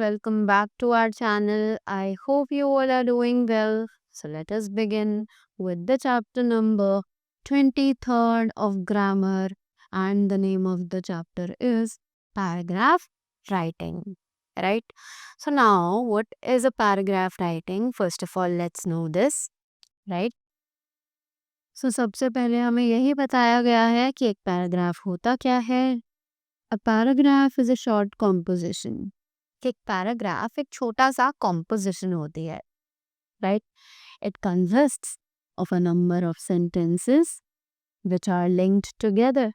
welcome back to our channel. I hope you all are doing well. So, let us begin with the chapter number 23rd of grammar, and the name of the chapter is paragraph writing. Right? So, now what is a paragraph writing? First of all, let's know this. Right? So, सबसे पहले हमें यही बताया गया है कि एक paragraph होता क्या है. A paragraph is a short composition. कि एक पैराग्राफ एक छोटा सा कॉम्पोजिशन होती है, right. It consists of a number of sentences which are linked together.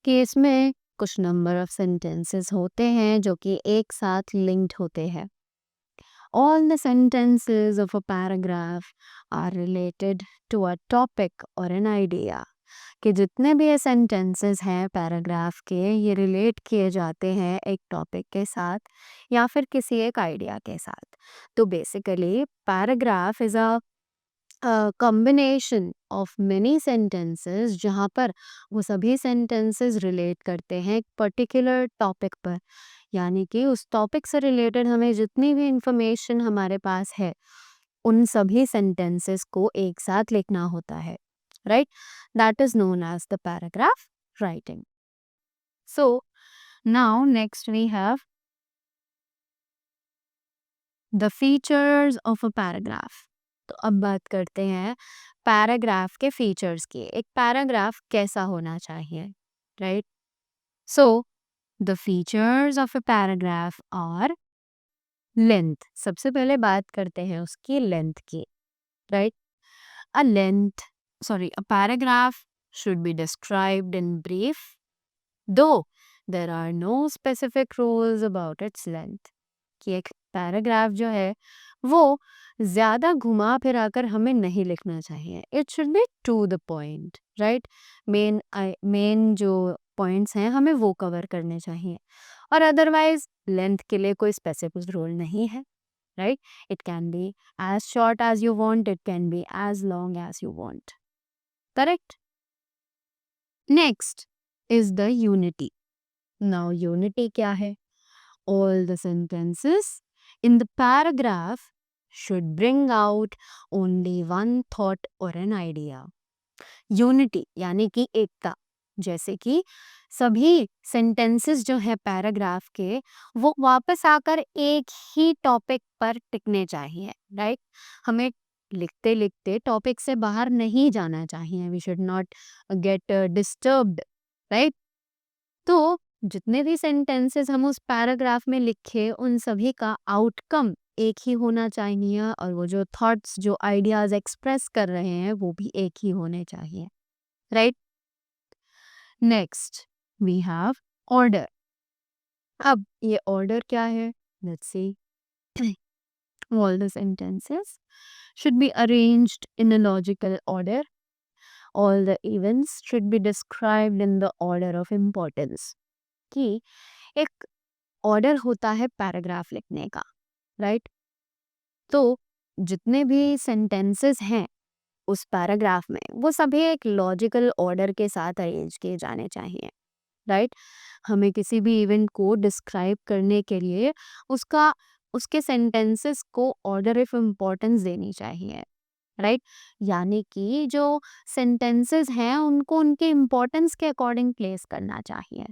कि इसमें कुछ नंबर ऑफ सेंटेंसेस होते हैं जो कि एक साथ लिंक्ड होते हैं. All the sentences of a paragraph are related to a topic or an idea. कि जितने भी ये सेंटेंसेस हैं पैराग्राफ के, ये रिलेट किए जाते हैं एक टॉपिक के साथ या फिर किसी एक आइडिया के साथ. तो basically paragraph is a combination of many sentences जहाँ पर वो सभी सेंटेंसेस रिलेट करते हैं एक पर्टिकुलर टॉपिक पर. यानी कि उस टॉपिक से रिलेटेड हमें जितनी भी इंफॉर्मेशन हमारे पास है उन सभी सेंटेंसेस को एक साथ लिखना होता है, right? That is known as the paragraph writing. So, now next we have the features of a paragraph. तो अब बात करते हैं पैराग्राफ के फीचर्स की. एक पैराग्राफ कैसा होना चाहिए, right. So the features of a paragraph are length. सबसे पहले बात करते हैं उसकी लेंथ की, right. A paragraph should be described in brief, though there are no specific rules about its length. कि एक पैराग्राफ जो है वो ज़्यादा घुमा फिरा कर हमें नहीं लिखना चाहिए. It should be to the point, right. Main जो पॉइंट्स हैं हमें वो कवर करने चाहिए. और अदरवाइज लेंथ के लिए कोई स्पेसिफिक रूल नहीं है, right. It can be as short as you want, it can be as long as you want. Correct? Next is the unity. Now unity क्या है? All the sentences in the paragraph should bring out only one thought or an idea. Unity यानी कि एकता. जैसे कि सभी sentences जो है paragraph के वो वापस आकर एक ही टॉपिक पर टिकने चाहिए, राइट. हमें लिखते लिखते टॉपिक से बाहर नहीं जाना चाहिए. We should not get disturbed, right. तो जितने भी सेंटेंसेस हम उस पैराग्राफ में लिखे उन सभी का आउटकम एक ही होना चाहिए और वो जो थॉट्स जो आइडियाज एक्सप्रेस कर रहे हैं वो भी एक ही होने चाहिए, right. Next we have order. अब ये ऑर्डर क्या है? Let's see. All the sentences should be arranged in a logical order. All the events should be described in the order of importance. कि एक ऑर्डर होता है पैराग्राफ लिखने का, राइट. तो जितने भी सेंटेंसेस हैं उस पैराग्राफ में वो सभी एक लॉजिकल ऑर्डर के साथ अरेंज किए जाने चाहिए, राइट. हमें किसी भी इवेंट को डिस्क्राइब करने के लिए उसके सेंटेंसेस को ऑर्डर ऑफ इम्पोर्टेंस देनी चाहिए, राइट. यानी कि जो सेंटेंसेस हैं उनको उनके इम्पोर्टेंस के अकॉर्डिंग प्लेस करना चाहिए,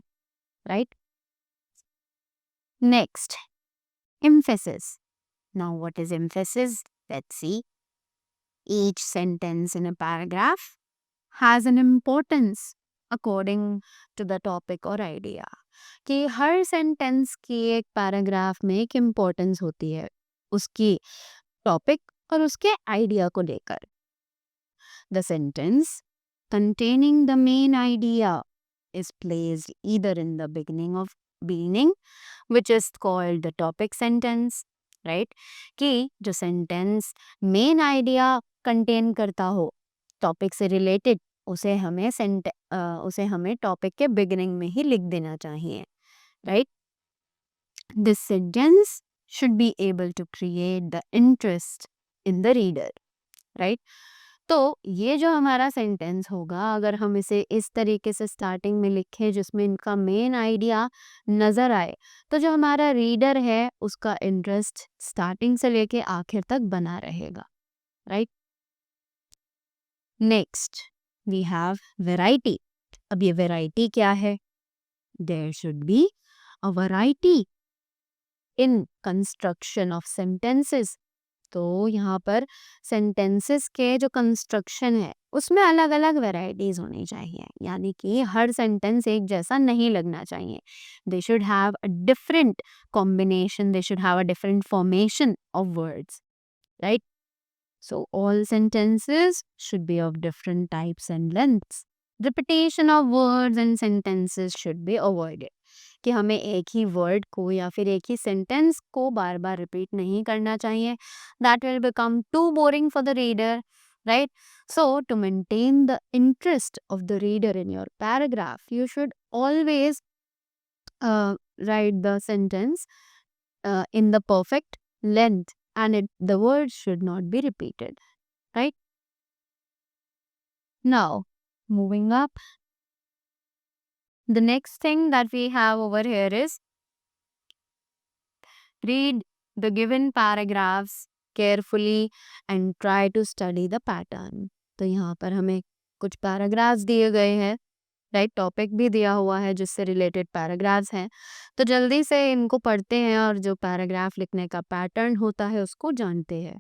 right. Next, emphasis. Now what is emphasis? Let's see. Each sentence in a paragraph has an importance according to the topic or idea. कि हर सेंटेंस की एक पैराग्राफ में एक इम्पोर्टेंस होती है उसकी टॉपिक और उसके आइडिया को लेकर. The sentence containing the main idea is placed either in the beginning, which is called the topic sentence, right. कि जो सेंटेंस मेन आइडिया कंटेन करता हो टॉपिक से रिलेटेड उसे हमें टॉपिक के बिगिनिंग में ही लिख देना चाहिए, right. This sentence should be able to create the interest in the reader, right. तो ये जो हमारा सेंटेंस होगा, अगर हम इसे इस तरीके से स्टार्टिंग में लिखें जिसमें इनका मेन आइडिया नज़र आए, तो जो हमारा रीडर है उसका इंटरेस्ट स्टार्टिंग से लेके आखिर तक बना रहेगा, right? Next we have variety. अब ये वैरायटी क्या है? There should be a variety in construction of sentences. तो यहाँ पर सेंटेंसेस के जो कंस्ट्रक्शन है उसमें अलग अलग वेराइटीज होनी चाहिए, यानी कि हर सेंटेंस एक जैसा नहीं लगना चाहिए। They should have a different combination, they should have a different formation of words, right? So all sentences should be of different types and lengths. Repetition of words and sentences should be avoided. कि हमें एक ही word को या फिर एक ही sentence को बार बार repeat नहीं करना चाहिए. That will become too boring for the reader, right? So to maintain the interest of the reader in your paragraph, you should always write the sentence in the perfect length, and the words should not be repeated, right? Now, moving up, the next thing that we have over here is read the given paragraphs carefully and try to study the pattern. तो यहाँ पर हमें कुछ paragraphs दिए गए हैं, right? Topic भी दिया हुआ है जिससे रिलेटेड पैराग्राफ्स हैं, तो जल्दी से इनको पढ़ते हैं और जो पैराग्राफ लिखने का पैटर्न होता है उसको जानते हैं.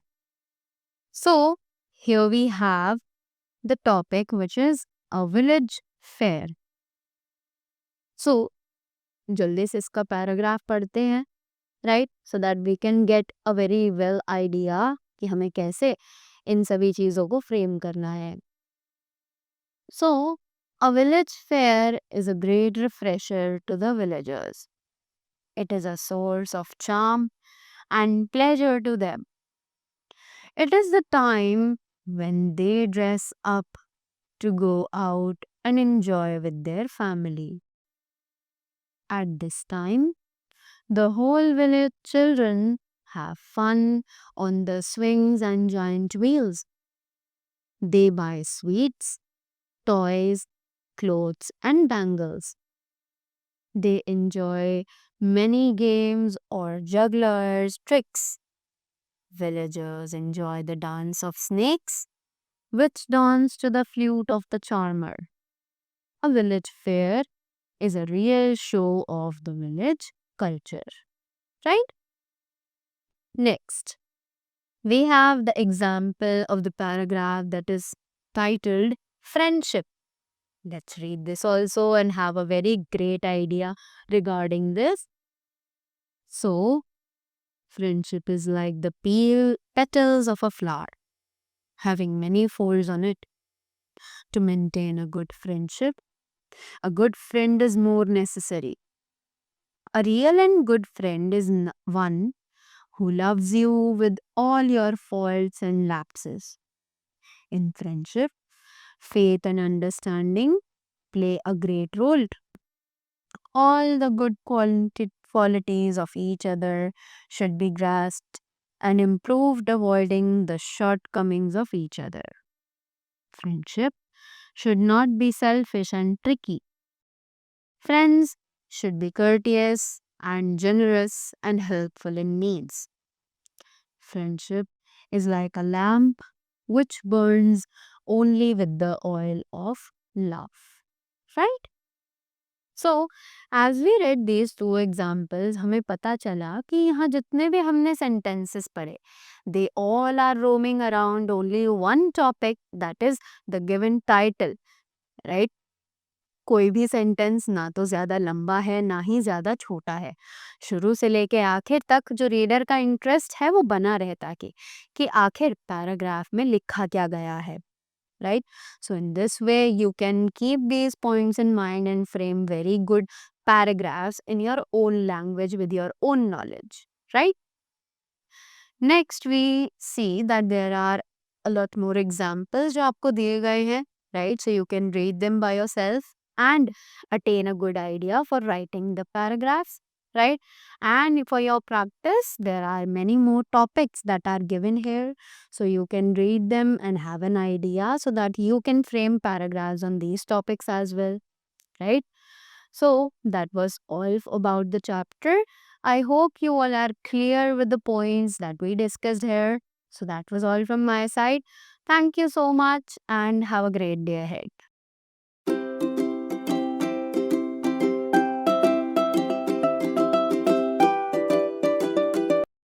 So here we have the topic which is a village fair. So जल्दी से इसका पैराग्राफ पढ़ते हैं, right? So that we can get a very well idea कि हमें कैसे इन सभी चीज़ों को फ्रेम करना है. So a village fair is a great refresher to the villagers. It is a source of charm and pleasure to them. It is the time when they dress up to go out and enjoy with their family. At this time, the whole village children have fun on the swings and giant wheels. They buy sweets, toys, clothes, and bangles. They enjoy many games or jugglers' tricks. Villagers enjoy the dance of snakes, which dance to the flute of the charmer. A village fair is a real show of the village culture, right? Next, we have the example of the paragraph that is titled Friendship. Let's read this also and have a very great idea regarding this. So, friendship is like the petals of a flower, having many folds on it. To maintain a good friendship, a good friend is more necessary. A real and good friend is one who loves you with all your faults and lapses. In friendship, faith and understanding play a great role. All the good qualities of each other should be grasped and improved, avoiding the shortcomings of each other. Friendship should not be selfish and tricky. Friends should be courteous and generous and helpful in needs. Friendship is like a lamp which burns only with the oil of love. Right? So, as we read these two examples, हमें पता चला कि यहाँ जितने भी हमने sentences पढ़े, they all are roaming around only one topic, that is the given title, right? कोई भी सेंटेंस ना तो ज़्यादा लंबा है ना ही ज़्यादा छोटा है. शुरू से लेके आखिर तक जो रीडर का इंटरेस्ट है वो बना रहता कि आखिर पैराग्राफ में लिखा क्या गया है, right? So in this way you can keep these points in mind and frame very good paragraphs in your own language with your own knowledge, right? Next we see that there are a lot more examples जो आपको दिए गए हैं, right? So you can read them by yourself and attain a good idea for writing the paragraphs. right? And for your practice, there are many more topics that are given here. So you can read them and have an idea so that you can frame paragraphs on these topics as well, right? So that was all about the chapter. I hope you all are clear with the points that we discussed here. So that was all from my side. Thank you so much and have a great day ahead.